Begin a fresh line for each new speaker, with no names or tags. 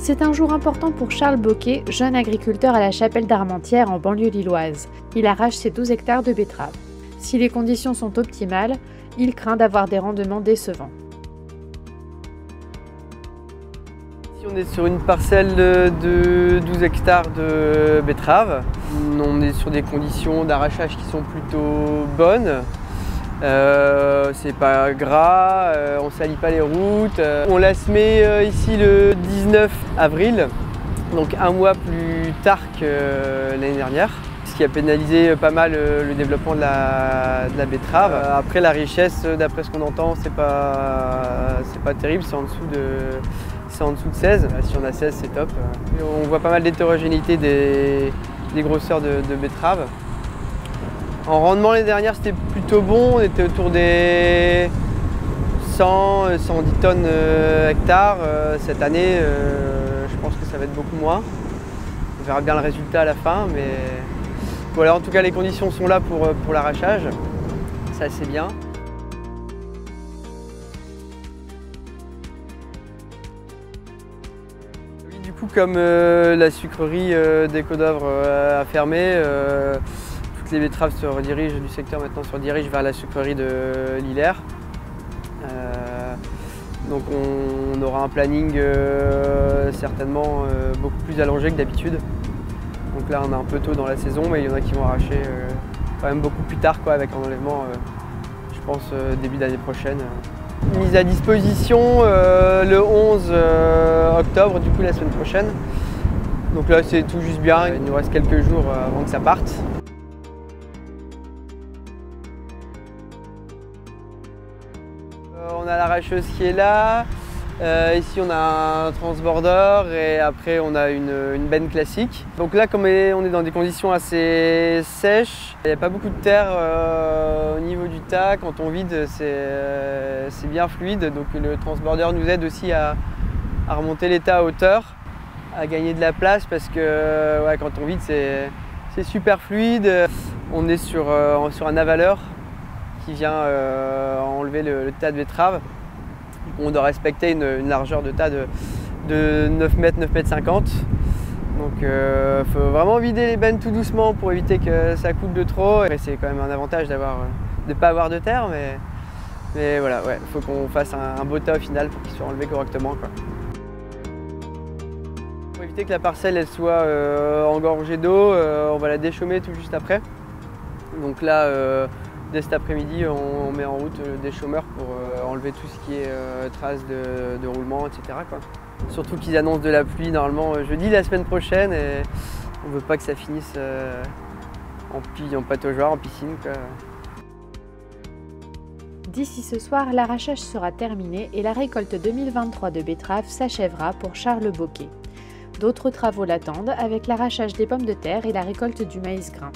C'est un jour important pour Charles Bocquet, jeune agriculteur à la Chapelle d'Armentières en banlieue lilloise. Il arrache ses 12 hectares de betteraves. Si les conditions sont optimales, il craint d'avoir des rendements décevants.
Ici, on est sur une parcelle de 12 hectares de betteraves. On est sur des conditions d'arrachage qui sont plutôt bonnes. C'est pas gras, on salit pas les routes. On l'a semé ici le 19 avril, donc un mois plus tard que l'année dernière, ce qui a pénalisé pas mal le développement de la betterave. Après la richesse, d'après ce qu'on entend, c'est pas terrible, c'est en dessous de 16. Si on a 16, c'est top. On voit pas mal d'hétérogénéité des grosseurs de betteraves. En rendement l'année dernière c'était plutôt bon, on était autour des 100, 110 tonnes hectares. Cette année je pense que ça va être beaucoup moins. On verra bien le résultat à la fin, mais voilà, en tout cas les conditions sont là pour l'arrachage, ça c'est bien. Oui, du coup comme la sucrerie des Côtes d'Œuvre a fermé, les betteraves se redirigent, du secteur maintenant se redirigent vers la sucrerie de Lillers. Donc on aura un planning certainement beaucoup plus allongé que d'habitude. Donc là on est un peu tôt dans la saison, mais il y en a qui vont arracher quand même beaucoup plus tard, avec un enlèvement je pense début d'année prochaine. Mise à disposition le 11 octobre, du coup la semaine prochaine. Donc là c'est tout juste bien, il nous reste quelques jours avant que ça parte. On a l'arracheuse qui est là, ici on a un transborder et après on a une benne classique. Donc là comme on est dans des conditions assez sèches, il n'y a pas beaucoup de terre au niveau du tas. Quand on vide c'est bien fluide, donc le transborder nous aide aussi à remonter les tas à hauteur, à gagner de la place parce que quand on vide c'est super fluide. On est sur un avaleur qui vient enlever le tas de betteraves. On doit respecter une largeur de tas de 9 mètres, 9 mètres 50. Donc il faut vraiment vider les bennes tout doucement pour éviter que ça coule de trop. Et c'est quand même un avantage de ne pas avoir de terre, mais voilà, il faut qu'on fasse un beau tas au final pour qu'il soit enlevé correctement, Pour éviter que la parcelle elle soit engorgée d'eau, on va la déchaumer tout juste après. Donc là, dès cet après-midi, on met en route des chômeurs pour enlever tout ce qui est traces de roulement, etc. Surtout qu'ils annoncent de la pluie normalement jeudi la semaine prochaine et on ne veut pas que ça finisse en pataugeoire, en piscine.
D'ici ce soir, l'arrachage sera terminé et la récolte 2023 de betteraves s'achèvera pour Charles Bocquet. D'autres travaux l'attendent avec l'arrachage des pommes de terre et la récolte du maïs grain.